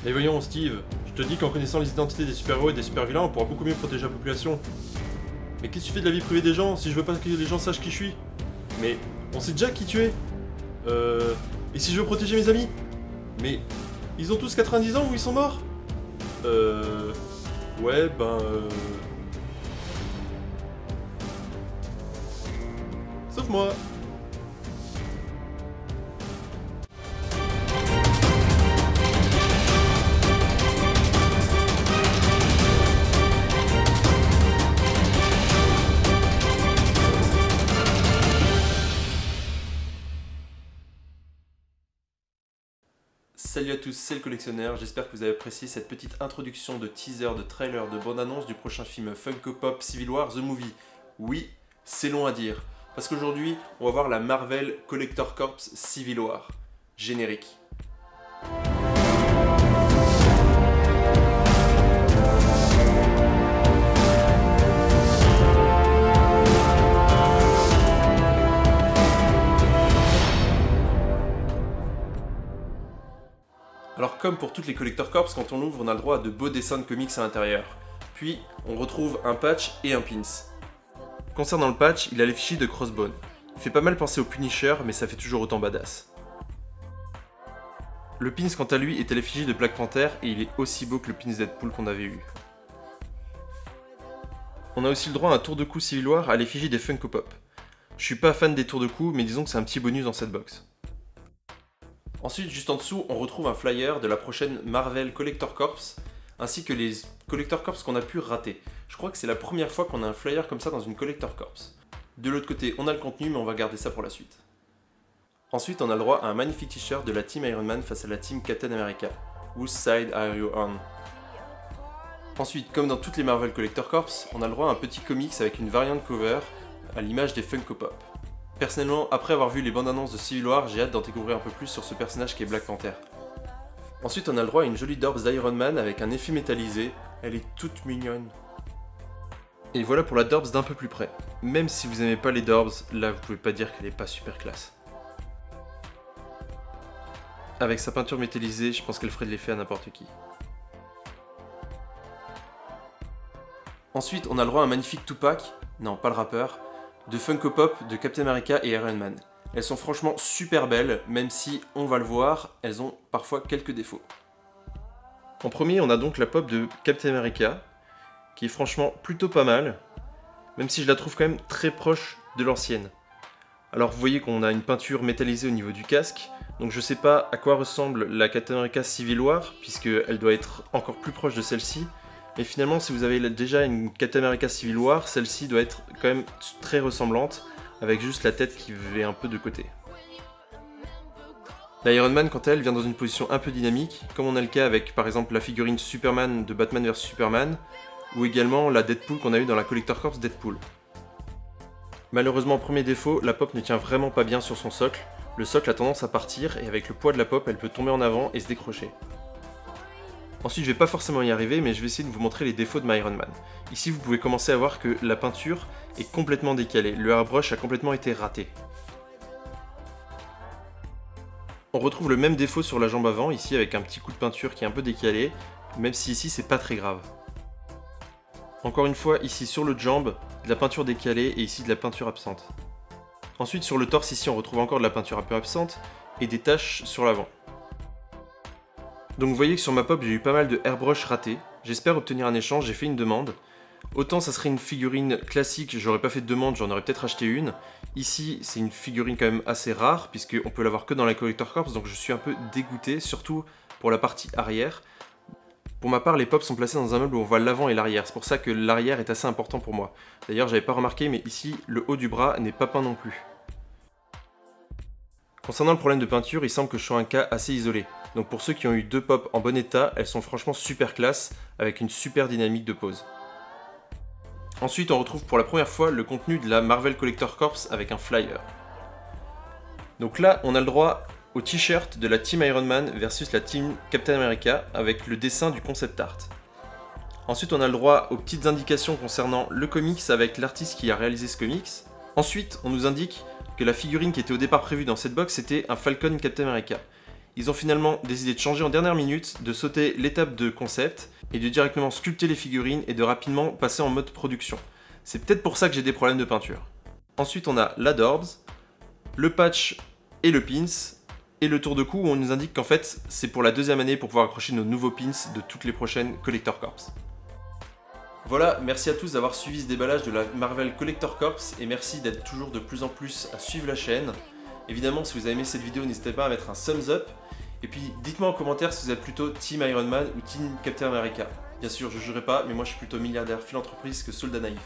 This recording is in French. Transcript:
Mais voyons, Steve, je te dis qu'en connaissant les identités des super-héros et des super-vilains, on pourra beaucoup mieux protéger la population. Mais qu'est-ce que tu fais de la vie privée des gens si je veux pas que les gens sachent qui je suis? Mais on sait déjà qui tu es. Et si je veux protéger mes amis? Mais ils ont tous 90 ans ou ils sont morts? Ouais, Sauf moi. Salut à tous, c'est le collectionneur, j'espère que vous avez apprécié cette petite introduction de teaser, de trailer, de bande-annonce du prochain film Funko Pop Civil War The Movie. Oui, c'est long à dire, parce qu'aujourd'hui, on va voir la Marvel Collector Corps Civil War. Générique. Alors comme pour toutes les Collector Corps, quand on l'ouvre, on a le droit à de beaux dessins de comics à l'intérieur. Puis, on retrouve un patch et un pins. Concernant le patch, il a l'effigie de Crossbone. Il fait pas mal penser au Punisher, mais ça fait toujours autant badass. Le pins, quant à lui, est à l'effigie de Black Panther et il est aussi beau que le pins Deadpool qu'on avait eu. On a aussi le droit à un tour de cou Civil War à l'effigie des Funko Pop. Je suis pas fan des tours de cou, mais disons que c'est un petit bonus dans cette box. Ensuite, juste en dessous, on retrouve un flyer de la prochaine Marvel Collector Corps, ainsi que les Collector Corps qu'on a pu rater. Je crois que c'est la première fois qu'on a un flyer comme ça dans une Collector Corps. De l'autre côté, on a le contenu, mais on va garder ça pour la suite. Ensuite, on a le droit à un magnifique t-shirt de la Team Iron Man face à la Team Captain America. Whose side are you on? Ensuite, comme dans toutes les Marvel Collector Corps, on a le droit à un petit comics avec une variante cover à l'image des Funko Pop. Personnellement, après avoir vu les bandes annonces de Civil War, j'ai hâte d'en découvrir un peu plus sur ce personnage qui est Black Panther. Ensuite, on a le droit à une jolie Dorbs d'Iron Man avec un effet métallisé. Elle est toute mignonne. Et voilà pour la Dorbs d'un peu plus près. Même si vous aimez pas les Dorbs, là vous pouvez pas dire qu'elle est pas super classe. Avec sa peinture métallisée, je pense qu'elle ferait de l'effet à n'importe qui. Ensuite, on a le droit à un magnifique Tupac, non pas le rappeur, de Funko Pop de Captain America et Iron Man. Elles sont franchement super belles, même si, on va le voir, elles ont parfois quelques défauts. En premier, on a donc la pop de Captain America, qui est franchement plutôt pas mal, même si je la trouve quand même très proche de l'ancienne. Alors vous voyez qu'on a une peinture métallisée au niveau du casque, donc je sais pas à quoi ressemble la Captain America Civil War, puisqu'elle doit être encore plus proche de celle-ci. Et finalement, si vous avez déjà une Captain America Civil War, celle-ci doit être quand même très ressemblante, avec juste la tête qui va un peu de côté. La Iron Man, quant à elle, vient dans une position un peu dynamique, comme on a le cas avec par exemple la figurine Superman de Batman vs Superman, ou également la Deadpool qu'on a eu dans la Collector Corps Deadpool. Malheureusement, premier défaut, la pop ne tient vraiment pas bien sur son socle. Le socle a tendance à partir, et avec le poids de la pop, elle peut tomber en avant et se décrocher. Ensuite, je vais pas forcément y arriver, mais je vais essayer de vous montrer les défauts de ma Iron Man. Ici, vous pouvez commencer à voir que la peinture est complètement décalée. Le airbrush a complètement été raté. On retrouve le même défaut sur la jambe avant, ici avec un petit coup de peinture qui est un peu décalé, même si ici c'est pas très grave. Encore une fois, ici sur l'autre jambe, de la peinture décalée et ici de la peinture absente. Ensuite, sur le torse, ici on retrouve encore de la peinture un peu absente et des taches sur l'avant. Donc vous voyez que sur ma pop, j'ai eu pas mal de airbrush ratés. J'espère obtenir un échange, j'ai fait une demande. Autant ça serait une figurine classique, j'aurais pas fait de demande, j'en aurais peut-être acheté une. Ici, c'est une figurine quand même assez rare, puisqu'on peut l'avoir que dans la Collector Corps, donc je suis un peu dégoûté, surtout pour la partie arrière. Pour ma part, les pops sont placés dans un meuble où on voit l'avant et l'arrière, c'est pour ça que l'arrière est assez important pour moi. D'ailleurs, j'avais pas remarqué, mais ici, le haut du bras n'est pas peint non plus. Concernant le problème de peinture, il semble que je sois un cas assez isolé. Donc pour ceux qui ont eu deux pops en bon état, elles sont franchement super classe, avec une super dynamique de pose. Ensuite, on retrouve pour la première fois le contenu de la Marvel Collector Corps avec un flyer. Donc là, on a le droit au t-shirt de la Team Iron Man versus la Team Captain America avec le dessin du concept art. Ensuite, on a le droit aux petites indications concernant le comics avec l'artiste qui a réalisé ce comics. Ensuite, on nous indique que la figurine qui était au départ prévue dans cette box était un Falcon Captain America. Ils ont finalement décidé de changer en dernière minute, de sauter l'étape de concept et de directement sculpter les figurines et de rapidement passer en mode production. C'est peut-être pour ça que j'ai des problèmes de peinture. Ensuite on a l'Adorbs, le patch et le pins, et le tour de cou où on nous indique qu'en fait c'est pour la deuxième année pour pouvoir accrocher nos nouveaux pins de toutes les prochaines Collector Corps. Voilà, merci à tous d'avoir suivi ce déballage de la Marvel Collector Corps et merci d'être toujours de plus en plus à suivre la chaîne. Évidemment, si vous avez aimé cette vidéo, n'hésitez pas à mettre un thumbs up. Et puis, dites-moi en commentaire si vous êtes plutôt Team Iron Man ou Team Captain America. Bien sûr, je ne jurerai pas, mais moi je suis plutôt milliardaire philanthropiste que soldat naïf.